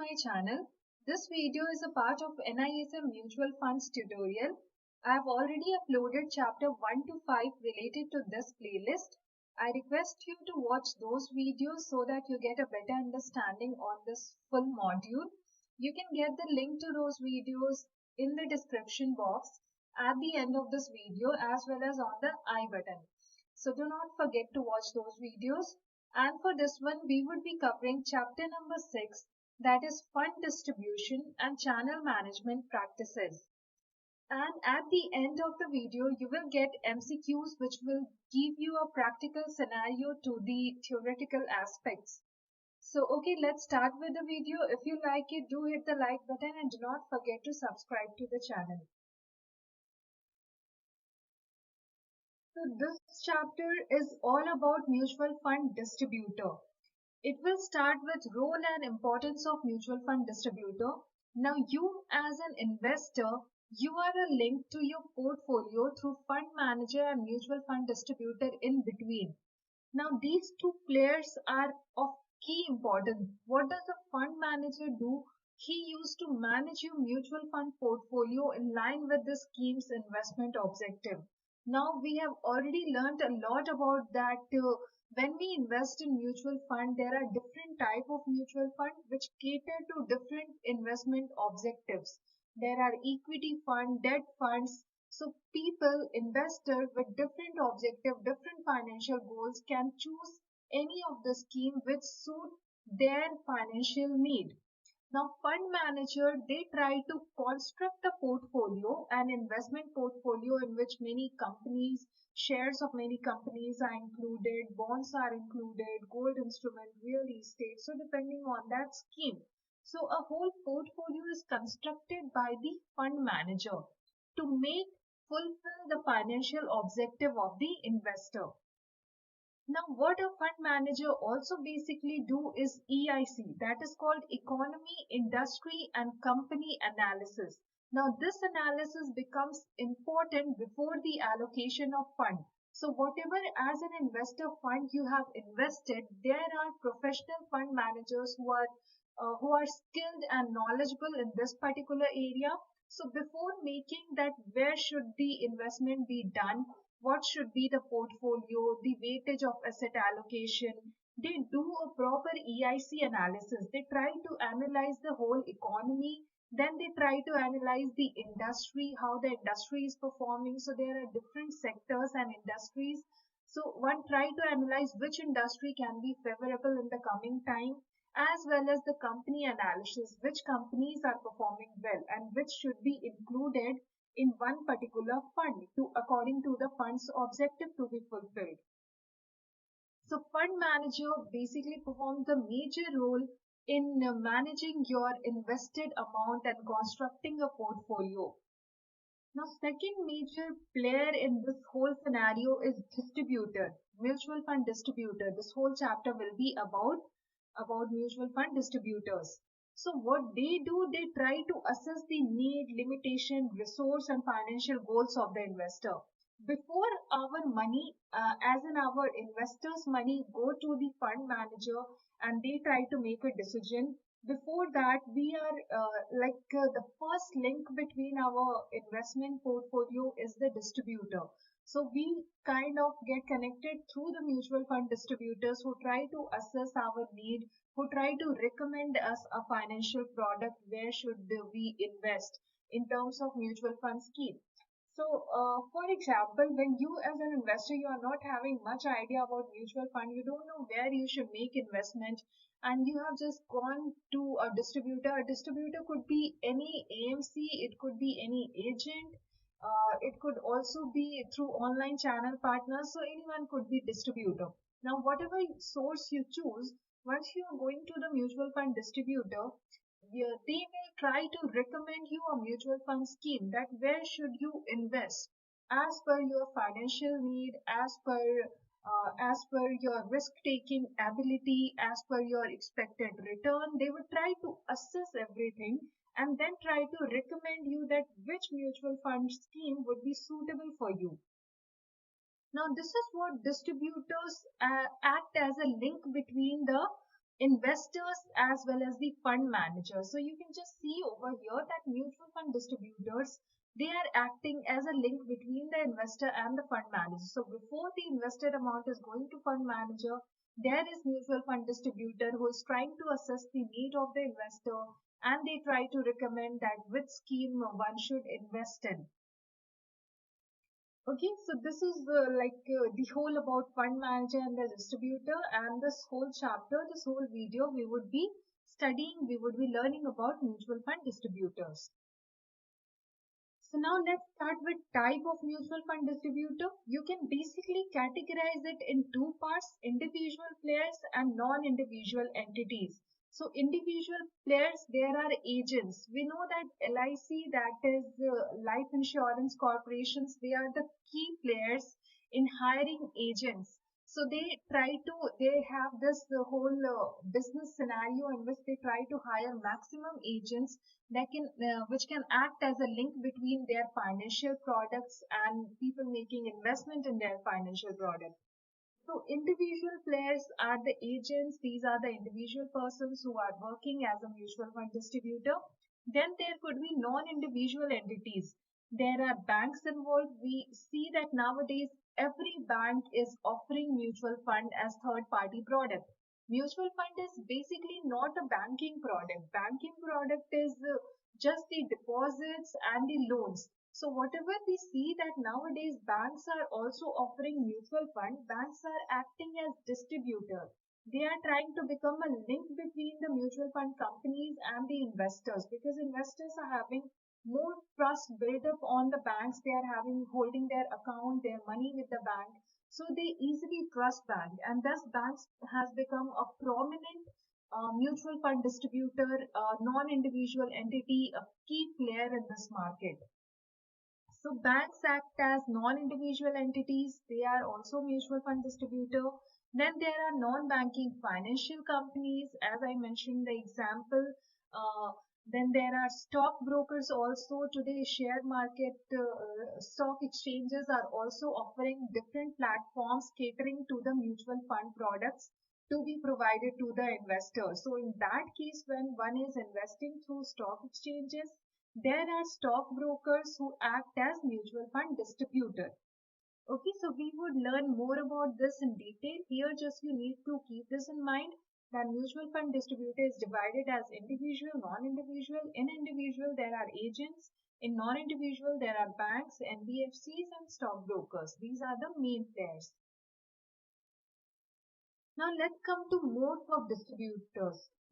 my channel. This video is a part of NISM Mutual Funds tutorial. I have already uploaded chapter 1 to 5 related to this playlist. I request you to watch those videos so that you get a better understanding on this full module. You can get the link to those videos in the description box at the end of this video as well as on the I button. So do not forget to watch those videos. And for this one, we would be covering chapter number 6, that is fund distribution and channel management practices. And at the end of the video, you will get MCQs which will give you a practical scenario to the theoretical aspects. So, okay, let's start with the video. If you like it, do hit the like button and do not forget to subscribe to the channel. So this chapter is all about mutual fund distributor. It will start with role and importance of mutual fund distributor. Now you as an investor, you are a link to your portfolio through fund manager and mutual fund distributor in between. Now these two players are of key importance. What does a fund manager do? He used to manage your mutual fund portfolio in line with the scheme's investment objective. Now we have already learned a lot about that. When we invest in mutual fund, there are different type of mutual fund which cater to different investment objectives. There are equity fund, debt funds. So people, investors with different objective, different financial goals can choose any of the scheme which suit their financial need. Now, fund manager, they try to construct a portfolio, an investment portfolio in which many companies, shares of many companies are included, bonds are included, gold instrument, real estate. So depending on that scheme. So a whole portfolio is constructed by the fund manager to fulfill the financial objective of the investor. Now, what a fund manager also basically do is EIC, that is called Economy, Industry and Company Analysis. Now, this analysis becomes important before the allocation of fund. So, whatever as an investor fund you have invested, there are professional fund managers who are skilled and knowledgeable in this particular area. So, before making that where should the investment be done, what should be the portfolio, the weightage of asset allocation. They do a proper EIC analysis. They try to analyze the whole economy. Then they try to analyze the industry, how the industry is performing. So there are different sectors and industries. So one try to analyze which industry can be favorable in the coming time, as well as the company analysis, which companies are performing well and which should be included in one particular fund according to the fund's objective to be fulfilled. So fund manager basically performs the major role in managing your invested amount and constructing a portfolio. Now second major player in this whole scenario is distributor, mutual fund distributor. This whole chapter will be about mutual fund distributors. So what they do, they try to assess the need, limitation, resource and financial goals of the investor. Before our money, as in our investors' money, go to the fund manager and they try to make a decision. Before that, we are the first link between our investment portfolio is the distributor. So we kind of get connected through the mutual fund distributors who try to assess our need, who try to recommend us a financial product where should we invest in terms of mutual fund scheme. So, for example, when you as an investor, you are not having much idea about mutual fund, you don't know where you should make investment, and you have just gone to a distributor. A distributor could be any AMC, it could be any agent, it could also be through online channel partners, so anyone could be distributor. Now, whatever source you choose, once you are going to the mutual fund distributor, they will try to recommend you a mutual fund scheme that where should you invest as per your financial need, as per your risk taking ability, as per your expected return. They will try to assess everything and then try to recommend you that which mutual fund scheme would be suitable for you. Now, this is what distributors act as a link between the investors as well as the fund managers. So you can just see over here that mutual fund distributors, they are acting as a link between the investor and the fund manager. So before the invested amount is going to fund manager, there is mutual fund distributor who is trying to assess the need of the investor, and they try to recommend that which scheme one should invest in. Okay, so this is the whole about fund manager and the distributor, and this whole chapter, this whole video, we would be studying, we would be learning about mutual fund distributors. So now let's start with type of mutual fund distributor. You can basically categorize it in two parts, individual players and non-individual entities. So individual players, there are agents. We know that LIC, that is life insurance corporations, they are the key players in hiring agents. So they have this whole business scenario in which they try to hire maximum agents which can act as a link between their financial products and people making investment in their financial product. So individual players are the agents. These are the individual persons who are working as a mutual fund distributor. Then there could be non-individual entities. There are banks involved. We see that nowadays every bank is offering mutual fund as third party product. Mutual fund is basically not a banking product. Banking product is just the deposits and the loans. So whatever we see that nowadays banks are also offering mutual fund, banks are acting as distributor. They are trying to become a link between the mutual fund companies and the investors, because investors are having more trust built up on the banks. They are having holding their account, their money with the bank. So they easily trust bank, and thus banks has become a prominent mutual fund distributor, non-individual entity, a key player in this market. So banks act as non-individual entities. They are also mutual fund distributor. Then there are non-banking financial companies, as I mentioned the example. Then there are stock brokers also. Today, share market stock exchanges are also offering different platforms catering to the mutual fund products to be provided to the investors. So in that case, when one is investing through stock exchanges, there are stockbrokers who act as mutual fund distributor. Okay, so we would learn more about this in detail. Here, just you need to keep this in mind that mutual fund distributor is divided as individual, non-individual. In individual, there are agents. In non-individual, there are banks, NBFCs, and stockbrokers. These are the main players. Now let's come to mode of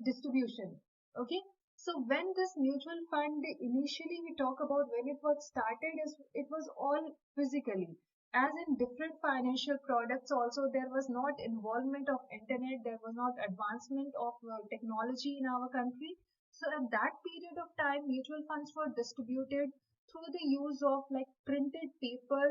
distribution. Okay, so when this mutual fund initially we talk about when it was started, is it was all physically. As in different financial products also, there was not involvement of internet, there was not advancement of technology in our country. So at that period of time, mutual funds were distributed through the use of like printed paper,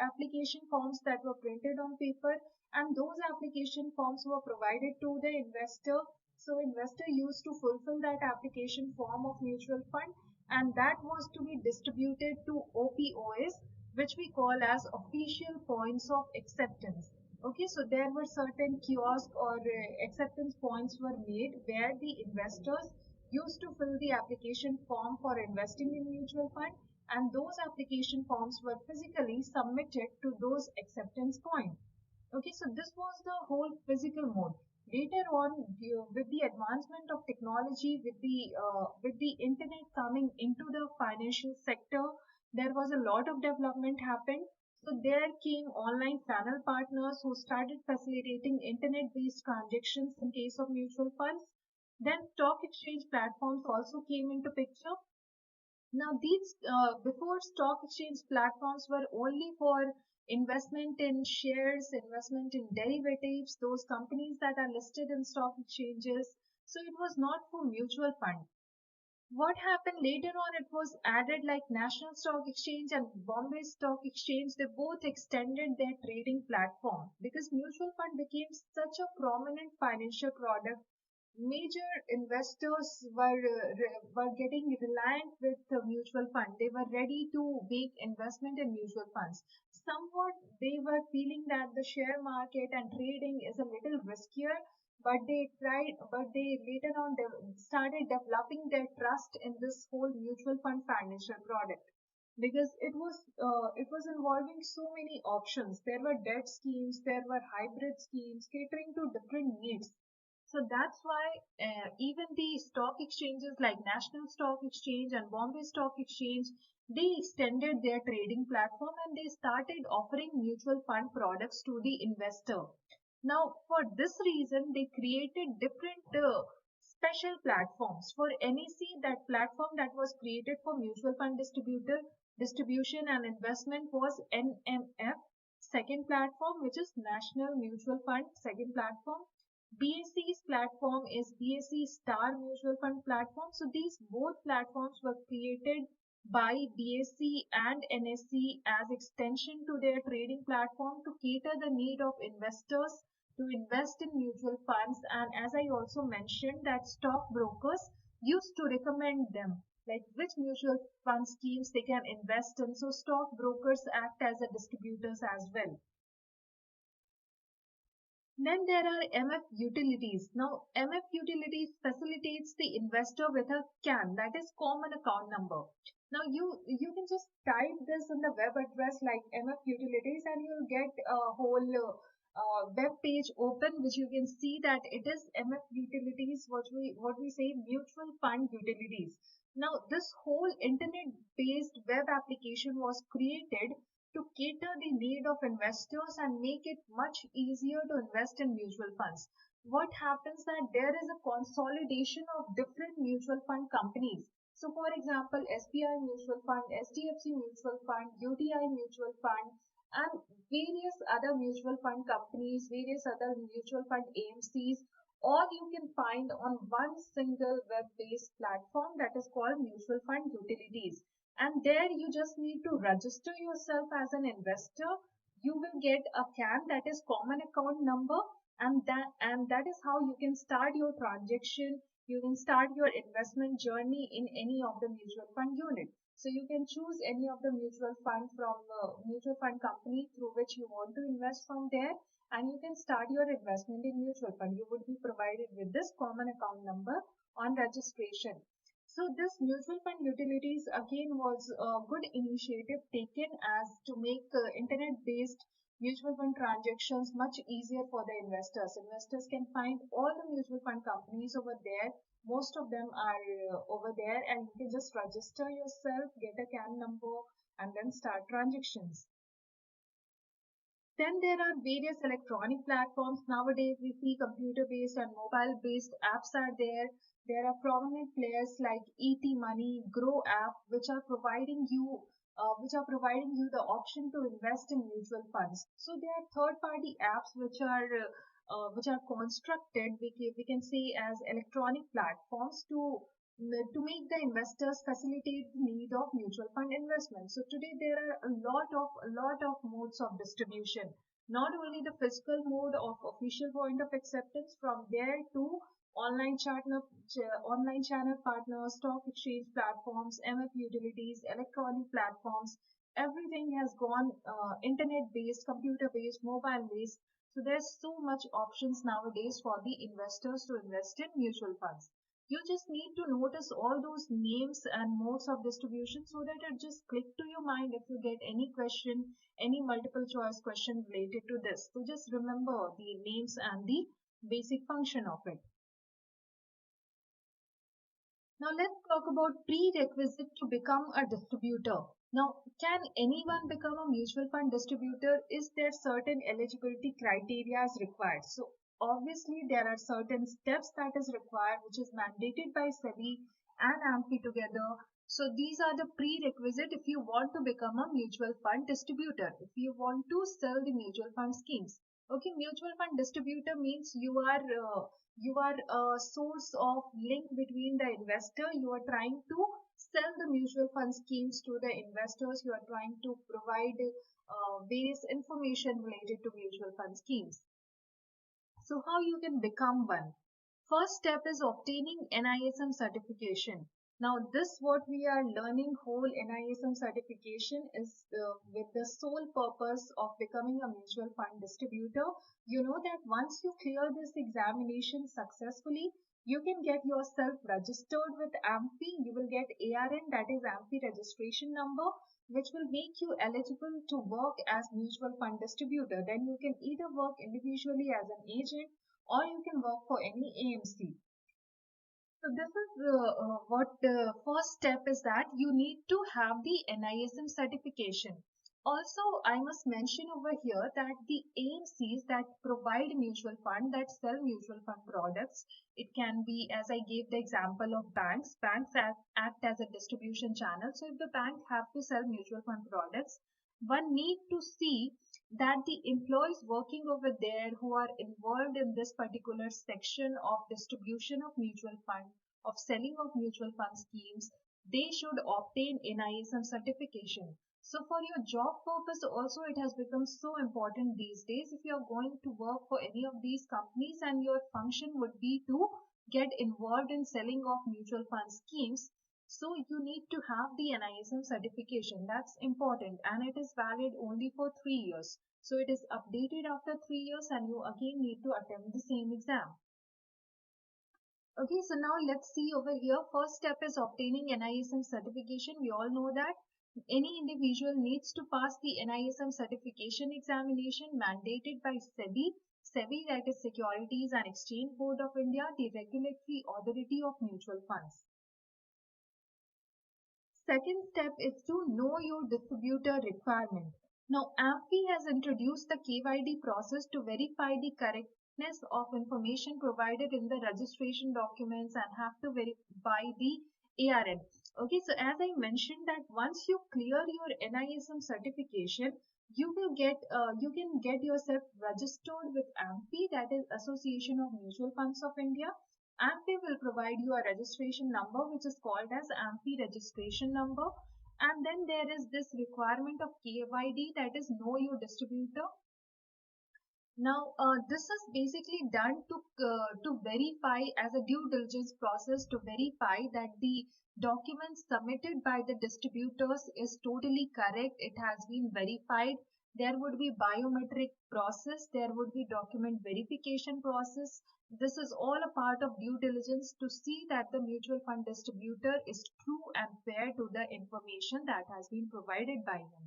application forms that were printed on paper, and those application forms were provided to the investor. So investor used to fulfill that application form of mutual fund, and that was to be distributed to OPOs, which we call as official points of acceptance. Okay, so there were certain kiosk or acceptance points were made where the investors used to fill the application form for investing in mutual fund, and those application forms were physically submitted to those acceptance points. Okay, so this was the whole physical mode. Later on, with the advancement of technology, with the internet coming into the financial sector, there was a lot of development happened. So there came online channel partners who started facilitating internet-based transactions in case of mutual funds. Then stock exchange platforms also came into picture. Now, these before stock exchange platforms were only for investment in shares, investment in derivatives, those companies that are listed in stock exchanges. So it was not for mutual fund. What happened later on, it was added like National Stock Exchange and Bombay Stock Exchange. They both extended their trading platform because mutual fund became such a prominent financial product. Major investors were getting reliant with the mutual fund. They were ready to make investment in mutual funds. Somewhat they were feeling that the share market and trading is a little riskier. but they later on started developing their trust in this whole mutual fund financial product because it was involving so many options. There were debt schemes, there were hybrid schemes catering to different needs. So that's why even the stock exchanges like National Stock Exchange and Bombay Stock Exchange, they extended their trading platform and they started offering mutual fund products to the investor. Now, for this reason, they created different special platforms. For NEC, that platform that was created for mutual fund distribution and investment was NMF, second platform, which is National Mutual Fund, second platform. BSC's platform is BSC Star Mutual Fund platform. So these both platforms were created by BSC and NSC as extension to their trading platform to cater the need of investors to invest in mutual funds. And as I also mentioned that stockbrokers used to recommend them like which mutual fund schemes they can invest in. So stockbrokers act as a distributors as well. Then there are MF utilities. Now, MF utilities facilitates the investor with a CAN, that is common account number. Now, you can just type this in the web address like MF utilities and you'll get a whole web page open which you can see that it is MF utilities, what we say mutual fund utilities. Now, this whole internet-based web application was created to cater the need of investors and make it much easier to invest in mutual funds. What happens that there is a consolidation of different mutual fund companies. So for example, SBI Mutual Fund, SDFC Mutual Fund, UTI Mutual Fund, and various other mutual fund companies, various other mutual fund AMCs, all you can find on one single web-based platform that is called Mutual Fund Utilities. And there you just need to register yourself as an investor. You will get a CAN, that is common account number, and that is how you can start your transaction. You can start your investment journey in any of the mutual fund unit. So you can choose any of the mutual fund from mutual fund company through which you want to invest from there, and you can start your investment in mutual fund. You would be provided with this common account number on registration. So this mutual fund utilities again was a good initiative taken as to make internet-based mutual fund transactions much easier for the investors. Investors can find all the mutual fund companies over there. Most of them are over there and you can just register yourself, get a CAN number and then start transactions. Then there are various electronic platforms. Nowadays, we see computer-based and mobile-based apps are there. There are prominent players like ET Money, Grow app, which are providing you the option to invest in mutual funds. So there are third-party apps which are constructed, we can say as electronic platforms to make the investors facilitate the need of mutual fund investment. So today there are a lot of modes of distribution. Not only the physical mode of official point of acceptance, from there to online channel partners, stock exchange platforms, MF utilities, electronic platforms. Everything has gone internet-based, computer-based, mobile-based. So there's so much options nowadays for the investors to invest in mutual funds. You just need to notice all those names and modes of distribution so that it just click to your mind if you get any question, any multiple choice question related to this. So just remember the names and the basic function of it. Now let's talk about prerequisite to become a distributor. Now, can anyone become a mutual fund distributor? Is there certain eligibility criteria is required? So obviously there are certain steps that is required which is mandated by SEBI and AMFI together. So these are the prerequisite if you want to become a mutual fund distributor, if you want to sell the mutual fund schemes. Okay, mutual fund distributor means you are a source of link between the investor. You are trying to sell the mutual fund schemes to the investors. You are trying to provide various information related to mutual fund schemes. So how you can become one? First step is obtaining NISM certification. Now, this what we are learning whole NISM certification is with the sole purpose of becoming a mutual fund distributor. You know that once you clear this examination successfully, you can get yourself registered with AMFI. You will get ARN, that is AMFI registration number, which will make you eligible to work as mutual fund distributor. Then you can either work individually as an agent or you can work for any AMC. So this is what the first step is, that you need to have the NISM certification. Also, I must mention over here that the AMCs that provide mutual fund, that sell mutual fund products, it can be, as I gave the example of banks. Banks act as a distribution channel. So if the bank have to sell mutual fund products, one need to see that the employees working over there who are involved in this particular section of distribution of mutual fund, of selling of mutual fund schemes, they should obtain NISM certification. So for your job purpose also, it has become so important these days. If you are going to work for any of these companies and your function would be to get involved in selling of mutual fund schemes, so you need to have the NISM certification. That's important, and it is valid only for 3 years. So it is updated after 3 years and you again need to attempt the same exam. Okay, so now let's see over here. First step is obtaining NISM certification. We all know that any individual needs to pass the NISM certification examination mandated by SEBI. SEBI, that is Securities and Exchange Board of India, the regulatory authority of mutual funds. Second step is to know your distributor requirement. Now, AMFI has introduced the KYD process to verify the correctness of information provided in the registration documents and have to verify the ARN. Okay, so as I mentioned that once you clear your NISM certification, you can get yourself registered with AMFI, that is Association of Mutual Funds of India. AMFI will provide you a registration number which is called as AMFI registration number, and then there is this requirement of KYD, that is know your distributor. Now this is basically done to verify, as a due diligence process, to verify that the documents submitted by the distributors is totally correct. It has been verified. There would be biometric process, there would be document verification process. This is all a part of due diligence to see that the mutual fund distributor is true and fair to the information that has been provided by him.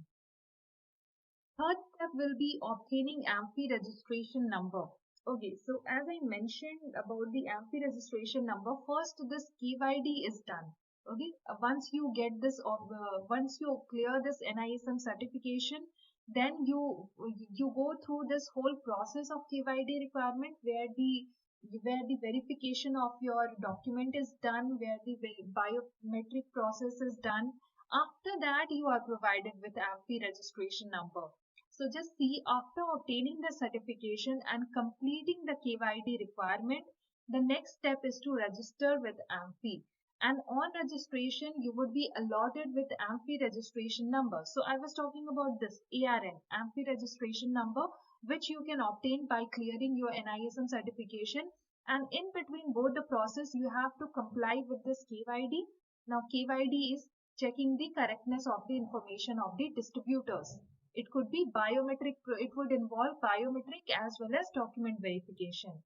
Third step will be obtaining AMFI registration number. Okay, so as I mentioned about the AMFI registration number, first this KYD is done. Okay, once you get this, once you clear this NISM certification, then you go through this whole process of KYD requirement, where the verification of your document is done, where the biometric process is done. After that, you are provided with AMFI registration number. So just see, after obtaining the certification and completing the KYD requirement, the next step is to register with AMFI. And on registration, you would be allotted with AMFI registration number. So I was talking about this ARN, AMFI registration number, which you can obtain by clearing your NISM certification. And in between both the process, you have to comply with this KYD. Now KYD is checking the correctness of the information of the distributors. It could be biometric, it would involve biometric as well as document verification.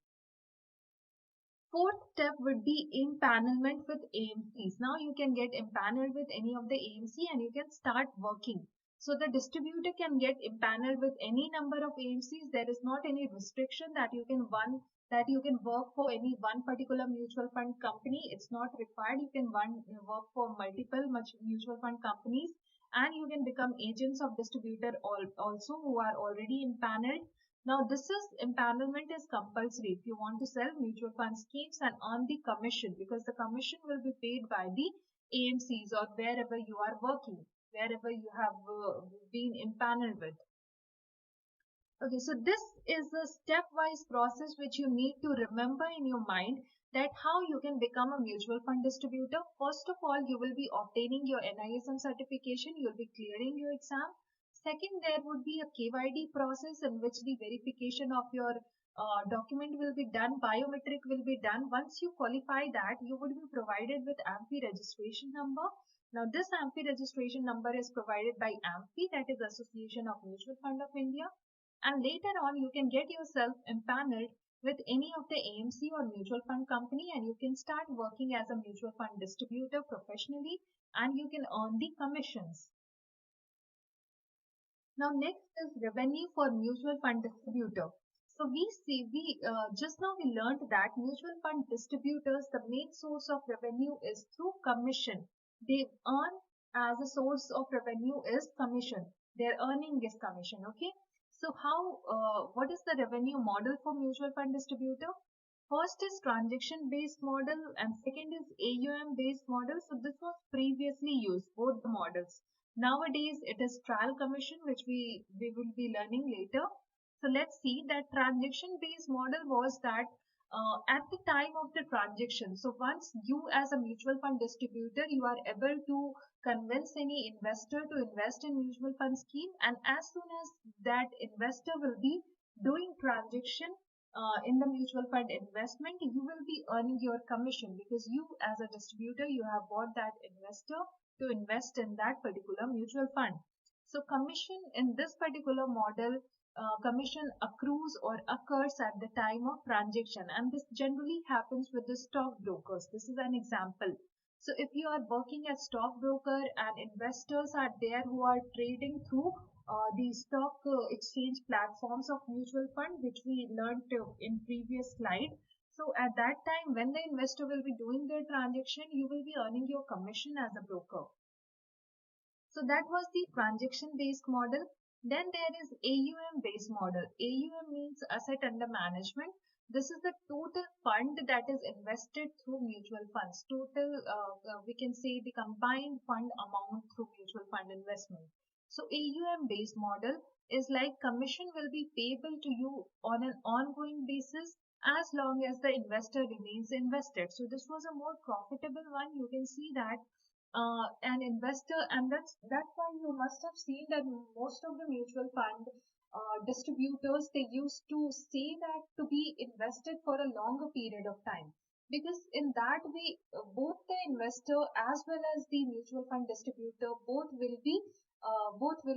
Fourth step would be empanelment with AMCs. Now you can get empaneled with any of the AMC and you can start working. So the distributor can get empaneled with any number of AMCs. There is not any restriction that you can work for any one particular mutual fund company. It's not required. You can work for multiple mutual fund companies, and you can become agents of distributor also who are already empaneled. Now this is empanelment is compulsory if you want to sell mutual fund schemes and earn the commission, because the commission will be paid by the AMCs or wherever you are working, wherever you have been empaneled with. Okay, so this is a stepwise process which you need to remember in your mind, that how you can become a mutual fund distributor. First of all, you will be obtaining your NISM certification, you will be clearing your exam. Second, there would be a KYD process in which the verification of your document will be done, biometric will be done. Once you qualify that, you would be provided with AMFI registration number. Now this AMFI registration number is provided by AMFI, that is Association of Mutual Fund of India, and later on you can get yourself empaneled with any of the AMC or mutual fund company, and you can start working as a mutual fund distributor professionally, and you can earn the commissions. Now next is revenue for mutual fund distributor. So just now we learned that mutual fund distributors, the main source of revenue is through commission. They earn, as a source of revenue is commission. Their earning is commission. Okay. So what is the revenue model for mutual fund distributor? First is transaction based model and second is AUM based model. So this was previously used, both the models. Nowadays it is trial commission, which we will be learning later. So let's see that transaction based model was that at the time of the transaction. So once you as a mutual fund distributor, you are able to convince any investor to invest in mutual fund scheme, and as soon as that investor will be doing transaction in the mutual fund investment, you will be earning your commission because you as a distributor, you have bought that investor to invest in that particular mutual fund. So commission in this particular model, commission accrues or occurs at the time of transaction, and this generally happens with the stockbrokers. This is an example. So if you are working as stockbroker and investors are there who are trading through the stock exchange platforms of mutual fund, which we learned in previous slide. So at that time, when the investor will be doing their transaction, you will be earning your commission as a broker. So that was the transaction based model. Then there is AUM based model. AUM means asset under management. This is the total fund that is invested through mutual funds. Total, we can say the combined fund amount through mutual fund investment. So AUM based model is like commission will be payable to you on an ongoing basis as long as the investor remains invested. So this was a more profitable one. You can see that an investor, and that's why you must have seen that most of the mutual fund distributors, they used to say that to be invested for a longer period of time, because in that way both the investor as well as the mutual fund distributor both will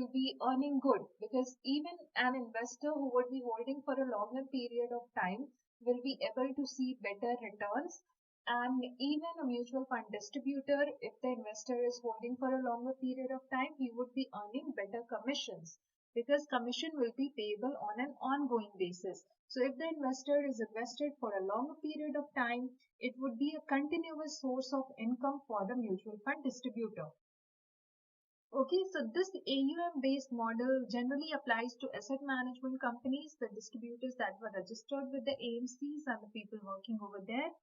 be earning good, because even an investor who would be holding for a longer period of time will be able to see better returns, and even a mutual fund distributor, if the investor is holding for a longer period of time, he would be earning better commissions, because commission will be payable on an ongoing basis. So if the investor is invested for a longer period of time, it would be a continuous source of income for the mutual fund distributor. Okay, so this AUM based model generally applies to asset management companies, the distributors that were registered with the AMCs and the people working over there.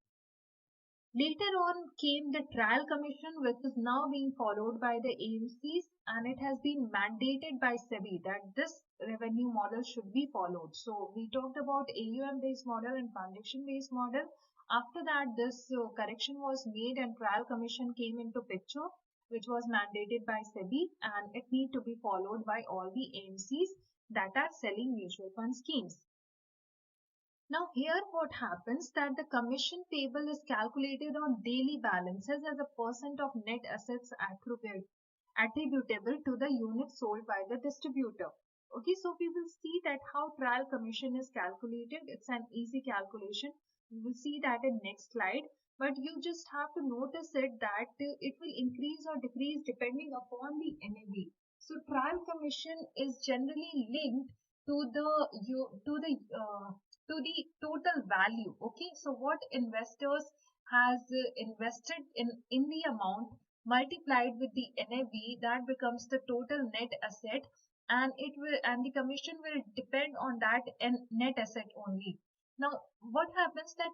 Later on came the trial commission, which is now being followed by the AMCs, and it has been mandated by SEBI that this revenue model should be followed. So we talked about AUM based model and transaction based model. After that, this correction was made and trial commission came into picture, which was mandated by SEBI, and it need to be followed by all the AMCs that are selling mutual fund schemes. Now here what happens that the commission payable is calculated on daily balances as a percent of net assets attributable to the unit sold by the distributor. Okay, so we will see that how trial commission is calculated. It's an easy calculation. We will see that in next slide, but you just have to notice it that it will increase or decrease depending upon the NAV. So trial commission is generally linked to the total value. Okay, so what investors has invested in the amount multiplied with the NAV, that becomes the total net asset, and the commission will depend on that net asset only. Now what happens that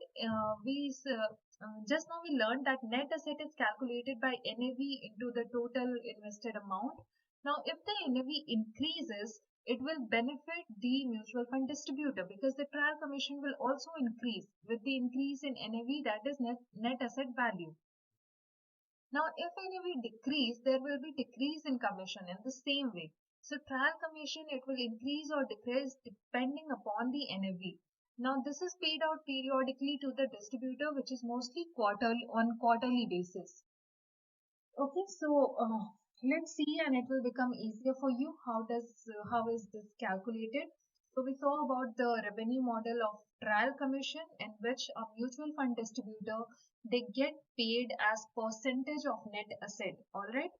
just now we learned that net asset is calculated by NAV into the total invested amount. Now if the NAV increases, it will benefit the mutual fund distributor, because the trial commission will also increase with the increase in NAV, that is net asset value. Now if NAV decrease, there will be decrease in commission in the same way. So trial commission, it will increase or decrease depending upon the NAV. Now this is paid out periodically to the distributor, which is mostly quarterly basis. Okay, so let's see, and it will become easier for you. How is this calculated? So we saw about the revenue model of trial commission, in which a mutual fund distributor, they get paid as percentage of net asset. All right.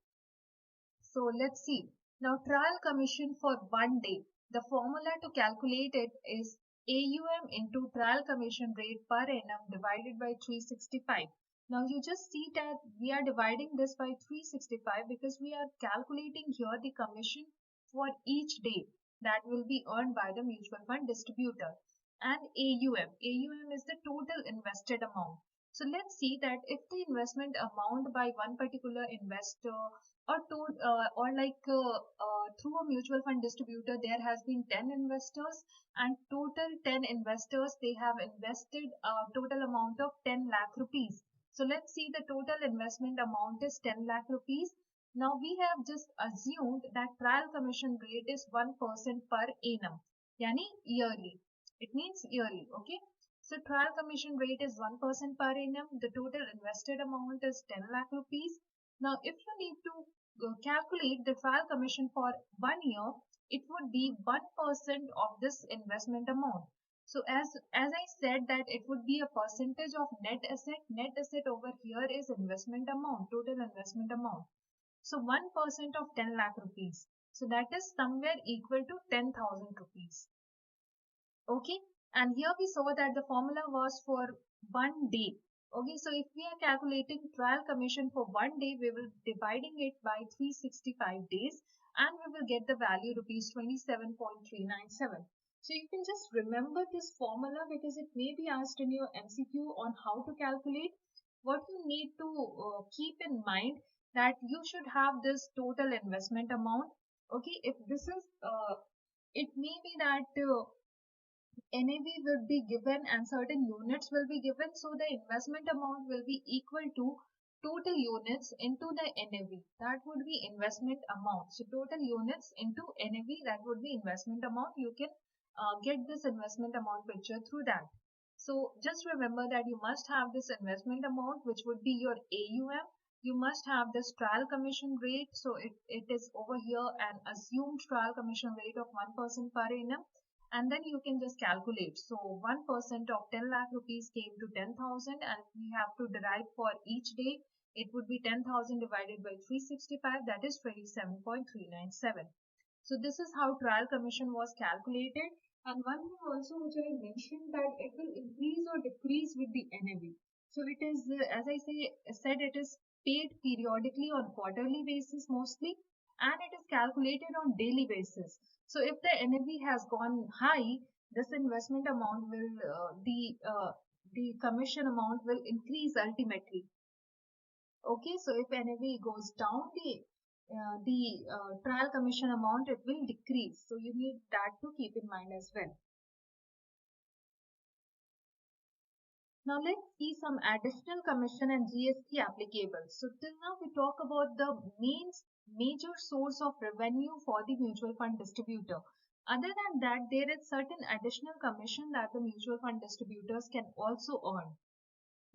So let's see. Now trial commission for 1 day. The formula to calculate it is AUM into trial commission rate per annum divided by 365. Now you just see that we are dividing this by 365 because we are calculating here the commission for each day that will be earned by the mutual fund distributor. And AUM is the total invested amount. So let's see that if the investment amount by one particular investor through a mutual fund distributor, there has been 10 investors, and total 10 investors, they have invested a total amount of 10 lakh rupees. So let's see, the total investment amount is 10 lakh rupees. Now we have just assumed that trial commission rate is 1% per annum, yani yearly. It means yearly. Okay. So trial commission rate is 1% per annum. The total invested amount is 10 lakh rupees. Now, if you need to calculate the trial commission for 1 year, it would be 1% of this investment amount. So as I said that it would be a percentage of net asset. Net asset over here is investment amount, total investment amount. So 1% of 10 lakh rupees. So that is somewhere equal to 10,000 rupees. Okay, and here we saw that the formula was for 1 day. Okay, so if we are calculating trial commission for 1 day, we will dividing it by 365 days, and we will get the value rupees 27.397. So you can just remember this formula because it may be asked in your MCQ on how to calculate. What you need to keep in mind that you should have this total investment amount. Okay, if this is it may be that NAV will be given and certain units will be given, so the investment amount will be equal to total units into the NAV. That would be investment amount. So total units into NAV, that would be investment amount. You can get this investment amount picture through that. So just remember that you must have this investment amount, which would be your AUM. You must have this trial commission rate. So it is over here an assumed trial commission rate of 1% per annum, and then you can just calculate. So 1% of 10 lakh rupees came to 10,000, and we have to derive for each day. It would be 10,000 divided by 365, that is 27.397. So this is how trial commission was calculated. And one thing also which I mentioned, that it will increase or decrease with the NAV. So it is, as I said, it is paid periodically on quarterly basis mostly, and it is calculated on daily basis. So if the NAV has gone high, this investment amount will, the commission amount will increase ultimately. Okay, so if NAV goes down, the trial commission amount, it will decrease. So you need that to keep in mind as well. Now let's see some additional commission and GST applicable. So till now we talk about the major source of revenue for the mutual fund distributor. Other than that, there is certain additional commission that the mutual fund distributors can also earn.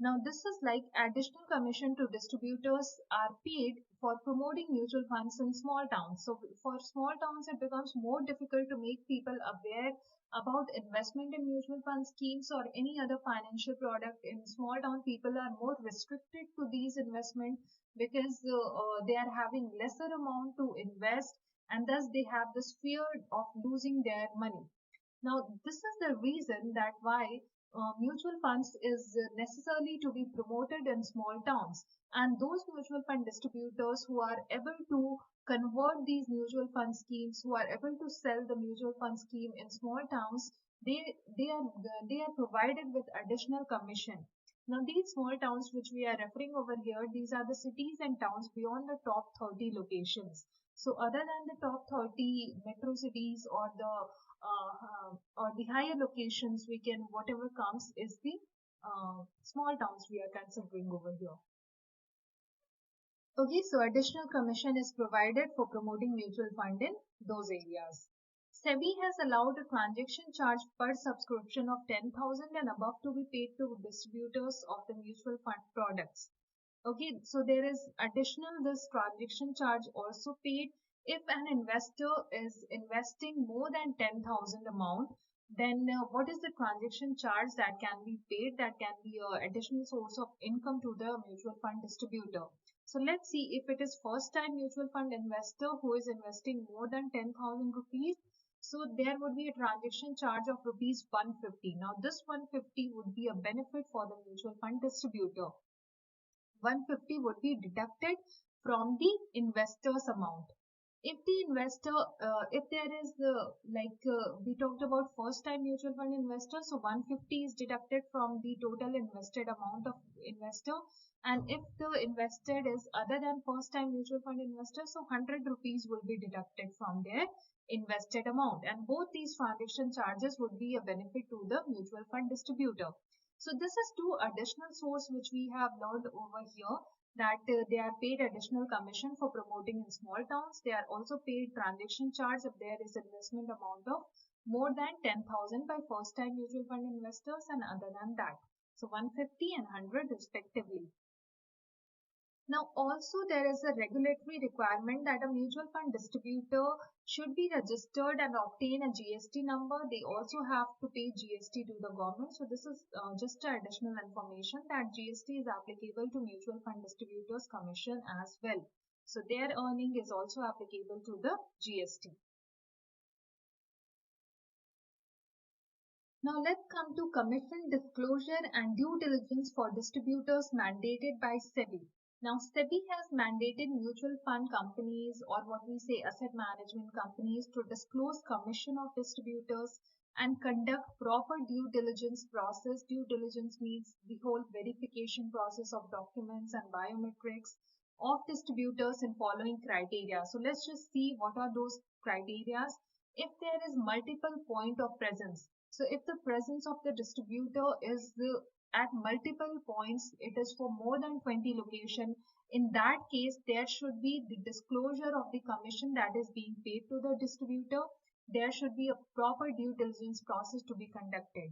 Now this is like additional commission to distributors are paid for promoting mutual funds in small towns. So for small towns, it becomes more difficult to make people aware about investment in mutual fund schemes or any other financial product. In small town, people are more restricted to these investments because they are having lesser amount to invest, and thus they have this fear of losing their money. Now, this is the reason that why mutual funds is necessarily to be promoted in small towns, and those mutual fund distributors who are able to convert these mutual fund schemes, who are able to sell the mutual fund scheme in small towns, they are provided with additional commission. Now these small towns which we are referring over here, these are the cities and towns beyond the top 30 locations. So other than the top 30 metro cities or the higher locations, we can, whatever comes is the small towns we are considering over here. Okay, so additional commission is provided for promoting mutual fund in those areas. SEBI has allowed a transaction charge per subscription of 10,000 and above to be paid to distributors of the mutual fund products. Okay, so there is additional this transaction charge also paid if an investor is investing more than 10,000 amount. Then what is the transaction charge that can be paid, that can be an additional source of income to the mutual fund distributor? So let's see, if it is first time mutual fund investor who is investing more than 10,000 rupees, so there would be a transaction charge of rupees 150. Now this 150 would be a benefit for the mutual fund distributor. 150 would be deducted from the investor's amount. If the investor, if there is we talked about first time mutual fund investor, so 150 is deducted from the total invested amount of investor. And if the invested is other than first time mutual fund investor, so 100 rupees will be deducted from their invested amount. And both these transaction charges would be a benefit to the mutual fund distributor. So this is two additional source which we have learned over here, that they are paid additional commission for promoting in small towns. They are also paid transaction charge if there is investment amount of more than 10,000 by first time mutual fund investors and other than that. So 150 and 100 respectively. Now also there is a regulatory requirement that a mutual fund distributor should be registered and obtain a GST number. They also have to pay GST to the government. So this is just additional information that GST is applicable to mutual fund distributors commission as well. So their earning is also applicable to the GST. Now let's come to commission disclosure and due diligence for distributors mandated by SEBI. Now SEBI has mandated mutual fund companies, or what we say asset management companies, to disclose commission of distributors and conduct proper due diligence process. Due diligence means the whole verification process of documents and biometrics of distributors in following criteria. So let's just see what are those criteria. If there is multiple point of presence, so if the presence of the distributor is at multiple points, it is for more than 20 locations, in that case there should be the disclosure of the commission that is being paid to the distributor. There should be a proper due diligence process to be conducted.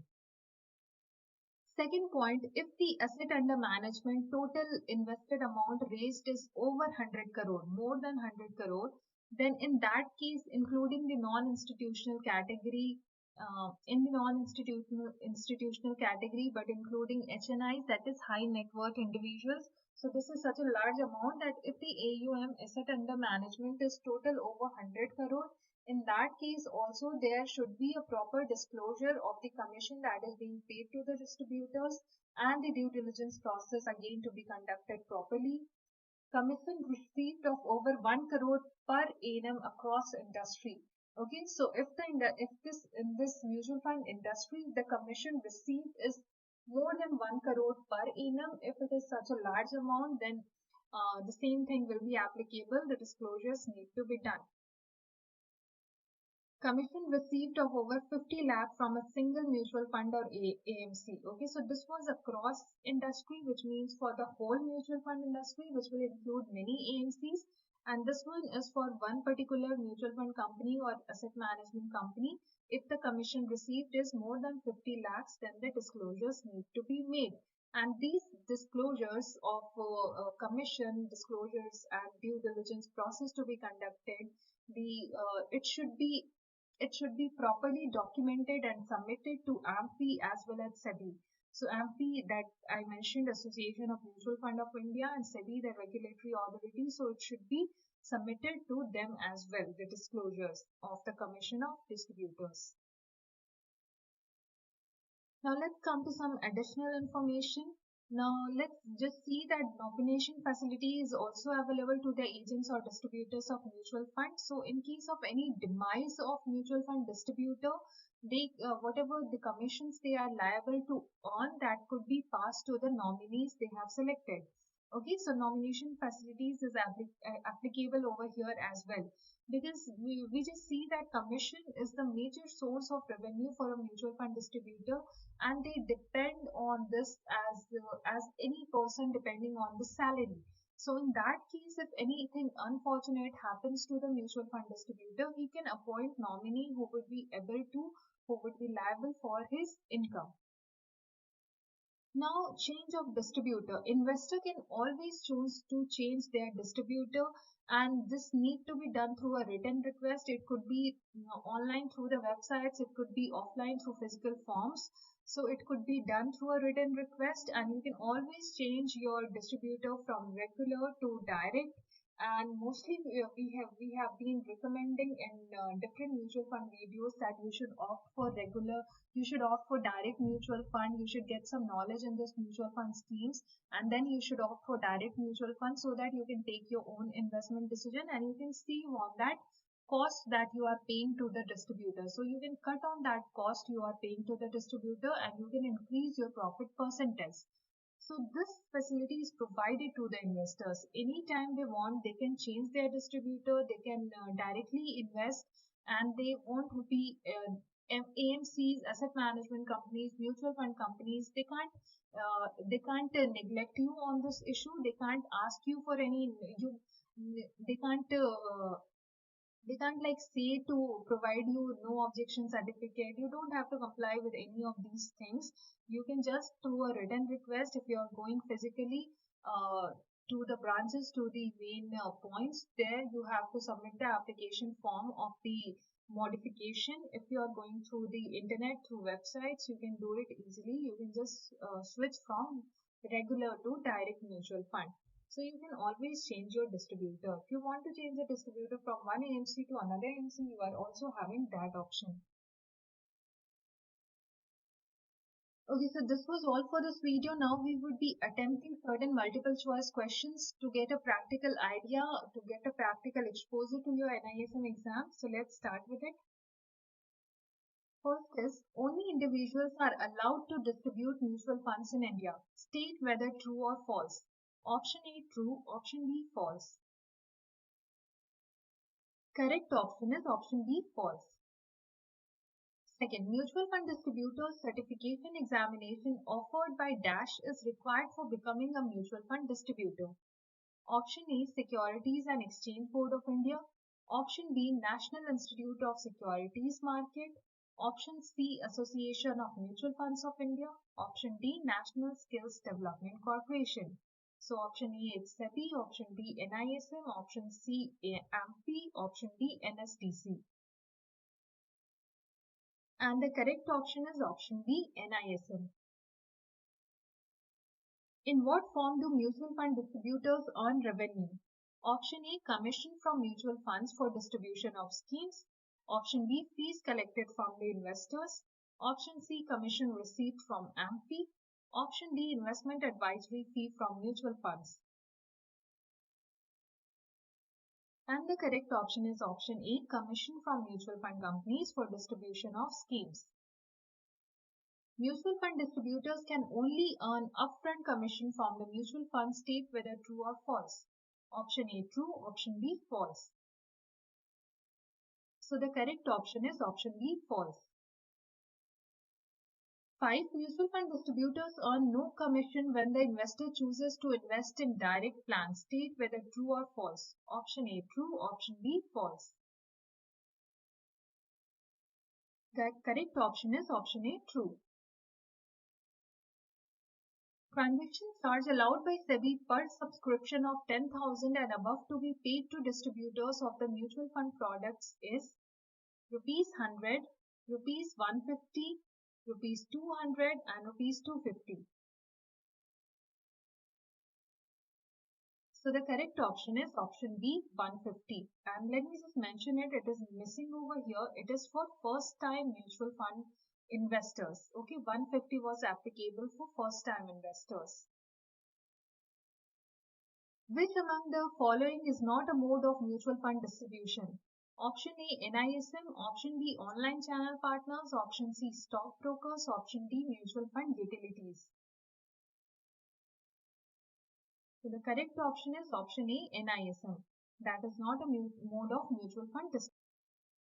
Second point, if the asset under management total invested amount raised is over 100 crore, more than 100 crore, then in that case, including the non-institutional category, in the non-institutional category, but including HNIs, that is high net worth individuals. So this is such a large amount that if the AUM asset under management is total over 100 crore, in that case also there should be a proper disclosure of the commission that is being paid to the distributors and the due diligence process again to be conducted properly. Commission received of over 1 crore per annum across industry. Okay, so if in this mutual fund industry the commission received is more than 1 crore per annum, if it is such a large amount, then the same thing will be applicable. The disclosures need to be done. Commission received of over 50 lakh from a single mutual fund or AMC. Okay, so this was across industry, which means for the whole mutual fund industry, which will include many AMCs. And this one is for one particular mutual fund company or asset management company. If the commission received is more than 50 lakhs, then the disclosures need to be made. And these disclosures of commission disclosures and due diligence process to be conducted, it should be properly documented and submitted to AMFI as well as SEBI. So AMFI, that I mentioned, Association of Mutual Fund of India, and SEBI, the regulatory authority. So it should be submitted to them as well, the disclosures of the commission of distributors. Now let's come to some additional information. Now let's just see that nomination facility is also available to the agents or distributors of mutual funds. So in case of any demise of mutual fund distributor, they whatever the commissions they are liable to earn, that could be passed to the nominees they have selected. Okay, so nomination facilities is applicable over here as well, because we just see that commission is the major source of revenue for a mutual fund distributor, and they depend on this as any person depending on the salary. So in that case, if anything unfortunate happens to the mutual fund distributor, he can appoint nominee who would be able to, who would be liable for his income. Now, change of distributor. Investor can always choose to change their distributor, and this need to be done through a written request. It could be online through the websites, it could be offline through physical forms. So it could be done through a written request, and you can always change your distributor from regular to direct. And mostly we have been recommending in different mutual fund videos that you should opt for regular, you should opt for direct mutual fund, you should get some knowledge in this mutual fund schemes, and then you should opt for direct mutual fund so that you can take your own investment decision and you can save on that cost that you are paying to the distributor. So you can cut on that cost you are paying to the distributor and you can increase your profit percentage. So this facility is provided to the investors. Anytime they want, they can change their distributor, they can directly invest, and they won't be AMCs, asset management companies, mutual fund companies. They can't neglect you on this issue. They can't ask you for any you. They can't like say to provide you no objection certificate. You don't have to comply with any of these things. You can just through a written request, if you are going physically to the branches, to the main points, there you have to submit the application form of the modification. If you are going through the internet, through websites, you can do it easily. You can just switch from regular to direct mutual fund. So you can always change your distributor. If you want to change the distributor from one AMC to another AMC, you are also having that option. Okay, so this was all for this video. Now we would be attempting certain multiple choice questions to get a practical idea, to get a practical exposure to your NISM exam. So let's start with it. First is, only individuals are allowed to distribute mutual funds in India. State whether true or false. Option A true, option B false. Correct option is option B false. Second, mutual fund distributor certification examination offered by Dash is required for becoming a mutual fund distributor. Option A, Securities and Exchange Board of India. Option B, National Institute of Securities Market. Option C, Association of Mutual Funds of India. Option D, National Skills Development Corporation. So option A is SEBI, option B NISM, option C AMP, option D NSDC. And the correct option is option B NISM. In what form do mutual fund distributors earn revenue? Option A, commission from mutual funds for distribution of schemes. Option B, fees collected from the investors. Option C, commission received from AMP. Option D, investment advisory fee from mutual funds. And the correct option is option A, commission from mutual fund companies for distribution of schemes. Mutual fund distributors can only earn upfront commission from the mutual fund. State whether true or false. Option A true, option B false. So the correct option is option B false. 5. Mutual fund distributors earn no commission when the investor chooses to invest in direct plans. State whether true or false. Option A true, option B false. The correct option is option A true. Transaction charge allowed by SEBI per subscription of 10,000 and above to be paid to distributors of the mutual fund products is rupees 100, rupees 150, rupees 200 and rupees 250. So the correct option is option B 150. And let me just mention it, it is missing over here. It is for first time mutual fund investors. Okay, 150 was applicable for first time investors. Which among the following is not a mode of mutual fund distribution? Option A NISM, option B online channel partners, option C stockbrokers, option D mutual fund utilities. So the correct option is option A NISM. That is not a mode of mutual fund distribution.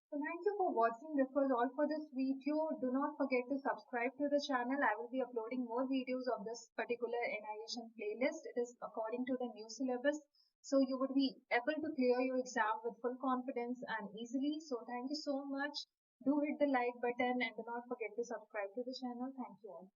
So thank you for watching. This was all for this video. Do not forget to subscribe to the channel. I will be uploading more videos of this particular NISM playlist. It is according to the new syllabus. So you would be able to clear your exam with full confidence and easily. So thank you so much. Do hit the like button and do not forget to subscribe to the channel. Thank you all.